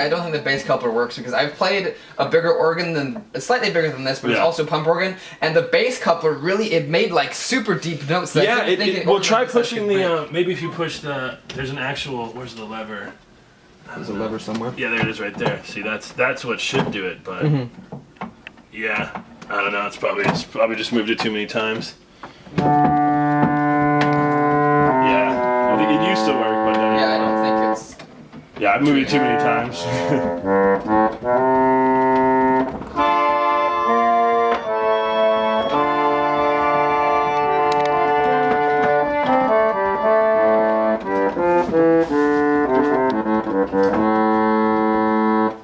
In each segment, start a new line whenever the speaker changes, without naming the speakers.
I don't think the bass coupler works because I've played a bigger organ than, slightly bigger than this, but it's also pump organ, and the bass coupler really, it made like super deep notes. That
well, try pushing the, maybe if you push the, there's an actual, where's the lever?
There's a lever somewhere.
Yeah, there it is right there. See, that's what should do it, but yeah, I don't know. It's probably just moved it too many times. Yeah, I think it used to work, but
yeah, I don't think it's.
Yeah, I've moved it too many times.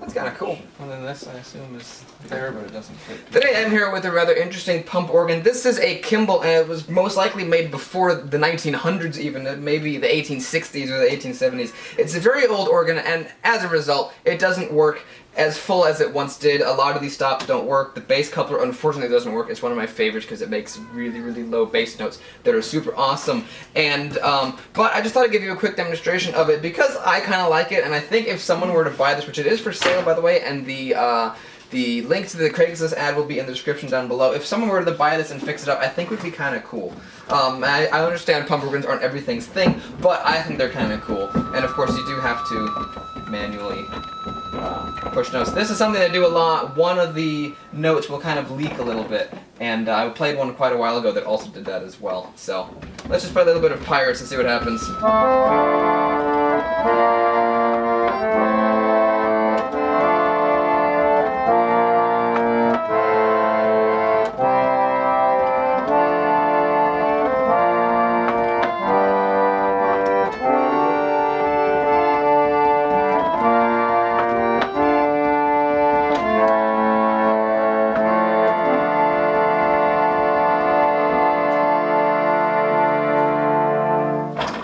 That's kind of cool. And then this, I assume, is there, but it doesn't fit. Today I'm here with a rather interesting pump organ. This is a Kimball, and it was most likely made before the 1900s even, maybe the 1860s or the 1870s. It's a very old organ, and as a result, it doesn't work as full as it once did. A lot of these stops don't work. The bass coupler unfortunately doesn't work. It's one of my favorites because it makes really, really low bass notes that are super awesome. And but I just thought I'd give you a quick demonstration of it because I kind of like it, and I think if someone were to buy this, which it is for sale by the way, and the link to the Craigslist ad will be in the description down below. If someone were to buy this and fix it up, I think it would be kind of cool. I understand pump organs aren't everything's thing, but I think they're kind of cool. And of course you do have to manually push notes. This is something I do a lot. One of the notes will kind of leak a little bit, and I played one quite a while ago that also did that as well. So let's just play a little bit of Pirates and see what happens.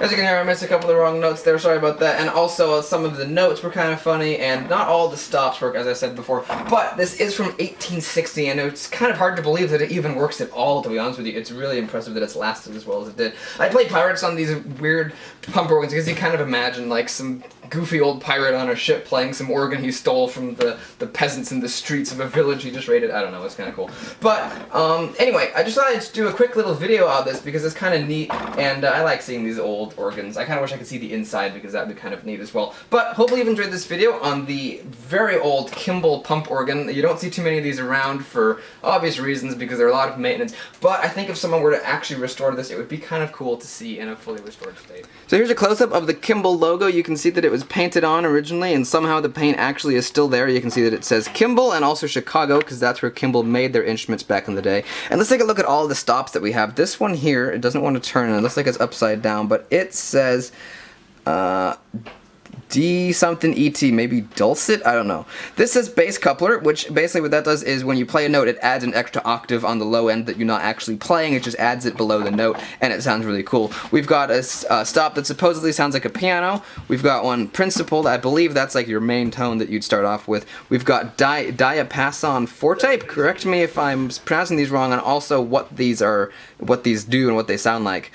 As you can hear, I missed a couple of the wrong notes there, sorry about that, and also some of the notes were kind of funny, and not all the stops work, as I said before, but this is from 1860, and it's kind of hard to believe that it even works at all, to be honest with you. It's really impressive that it's lasted as well as it did. I played Pirates on these weird pump organs because you kind of imagine like some goofy old pirate on a ship playing some organ he stole from the peasants in the streets of a village he just raided. I don't know, it's kind of cool. But anyway, I just thought I'd do a quick little video of this because it's kind of neat, and I like seeing these old organs. I kind of wish I could see the inside because that would be kind of neat as well. But hopefully you've enjoyed this video on the very old Kimball pump organ. You don't see too many of these around for obvious reasons because there are a lot of maintenance, but I think if someone were to actually restore this, it would be kind of cool to see in a fully restored state. So here's a close-up of the Kimball logo. You can see that it was painted on originally, and somehow the paint actually is still there. You can see that it says Kimball and also Chicago because that's where Kimball made their instruments back in the day. And let's take a look at all the stops that we have. This one here, it doesn't want to turn, and it looks like it's upside down, but it says D something ET, maybe dulcet? I don't know. This is bass coupler, which basically what that does is when you play a note, it adds an extra octave on the low end that you're not actually playing. It just adds it below the note, and it sounds really cool. We've got a stop that supposedly sounds like a piano. We've got one principal. I believe that's like your main tone that you'd start off with. We've got diapason forte. Correct me if I'm pronouncing these wrong, and also what these are, what these do, and what they sound like.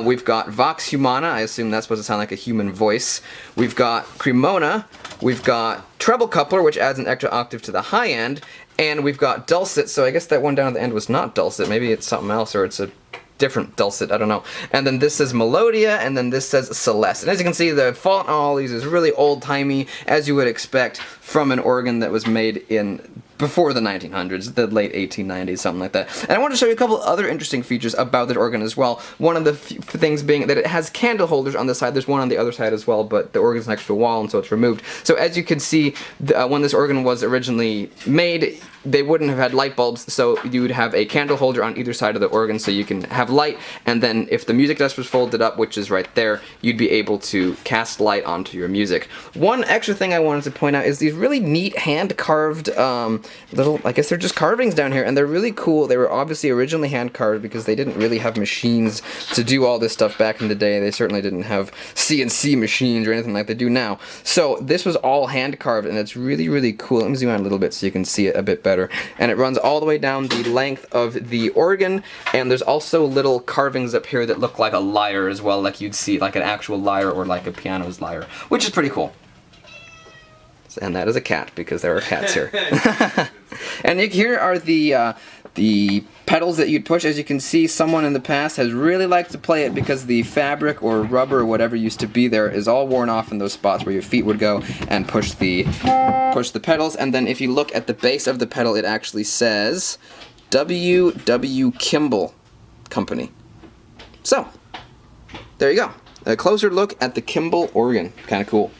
We've got vox humana. I assume that's supposed to sound like a human voice. We've got cremona, we've got treble coupler, which adds an extra octave to the high end, and we've got dulcet, so I guess that one down at the end was not dulcet, maybe it's something else, or it's a different dulcet, I don't know. And then this says melodia, and then this says celeste. And as you can see, the font on all these is really old-timey, as you would expect from an organ that was made in before the 1900s, the late 1890s, something like that. And I want to show you a couple other interesting features about that organ as well. One of the things being that it has candle holders on the side. There's one on the other side as well, but the organ's next to a wall, and so it's removed. So as you can see, when this organ was originally made, they wouldn't have had light bulbs, so you would have a candle holder on either side of the organ so you can have light, and then if the music desk was folded up, which is right there, you'd be able to cast light onto your music. One extra thing I wanted to point out is these really neat hand-carved little, I guess they're just carvings down here, and they're really cool. They were obviously originally hand-carved because they didn't really have machines to do all this stuff back in the day. They certainly didn't have CNC machines or anything like they do now. So this was all hand-carved, and it's really, really cool. Let me zoom out a little bit so you can see it a bit better. And it runs all the way down the length of the organ, and there's also little carvings up here that look like a lyre as well, like you'd see like an actual lyre or like a piano's lyre, which is pretty cool. And that is a cat, because there are cats here. And here are the pedals that you'd push. As you can see, someone in the past has really liked to play it because the fabric or rubber or whatever used to be there is all worn off in those spots where your feet would go and push the pedals. And then if you look at the base of the pedal, it actually says W. Kimball Company. So, there you go. A closer look at the Kimball organ. Kind of cool.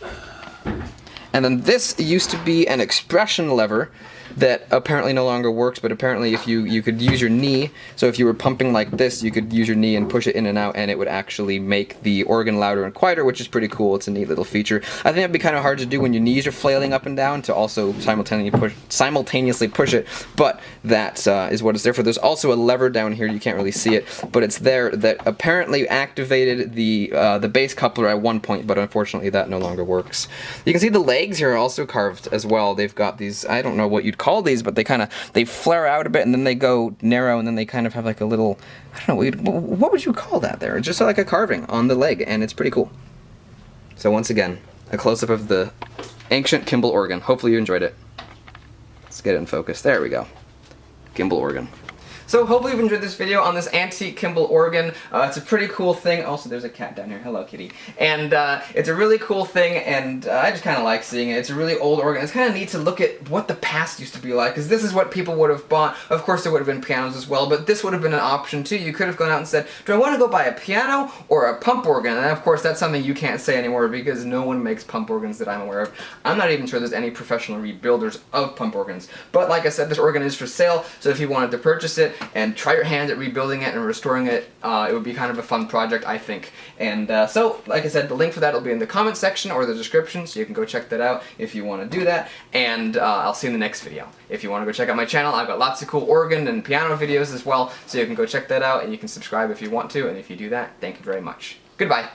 And then this used to be an expression lever that apparently no longer works, but apparently if you could use your knee, so if you were pumping like this, you could use your knee and push it in and out, and it would actually make the organ louder and quieter, which is pretty cool. It's a neat little feature. I think it'd be kind of hard to do when your knees are flailing up and down to also simultaneously push it, but that is what it's there for. There's also a lever down here, you can't really see it, but it's there, that apparently activated the bass coupler at one point, but unfortunately that no longer works. You can see the legs here are also carved as well. They've got these, I don't know what you'd call these, but they flare out a bit and then they go narrow and then they kind of have like a little, I don't know, what would you call that there? Just like a carving on the leg, and it's pretty cool. So once again, a close-up of the ancient Kimball organ. Hopefully you enjoyed it. Let's get it in focus. There we go. Kimball organ. So hopefully you've enjoyed this video on this antique Kimball organ. It's a pretty cool thing. Also, there's a cat down here. Hello, kitty. And it's a really cool thing, and I just kind of like seeing it. It's a really old organ. It's kind of neat to look at what the past used to be like, because this is what people would have bought. Of course, there would have been pianos as well, but this would have been an option too. You could have gone out and said, do I want to go buy a piano or a pump organ? And of course, that's something you can't say anymore because no one makes pump organs that I'm aware of. I'm not even sure there's any professional rebuilders of pump organs. But like I said, this organ is for sale, so if you wanted to purchase it and try your hand at rebuilding it and restoring it, it would be kind of a fun project, I think. And so, like I said, the link for that will be in the comment section or the description, so you can go check that out if you want to do that. And I'll see you in the next video. If you want to go check out my channel, I've got lots of cool organ and piano videos as well, so you can go check that out, and you can subscribe if you want to, and if you do that, thank you very much. Goodbye.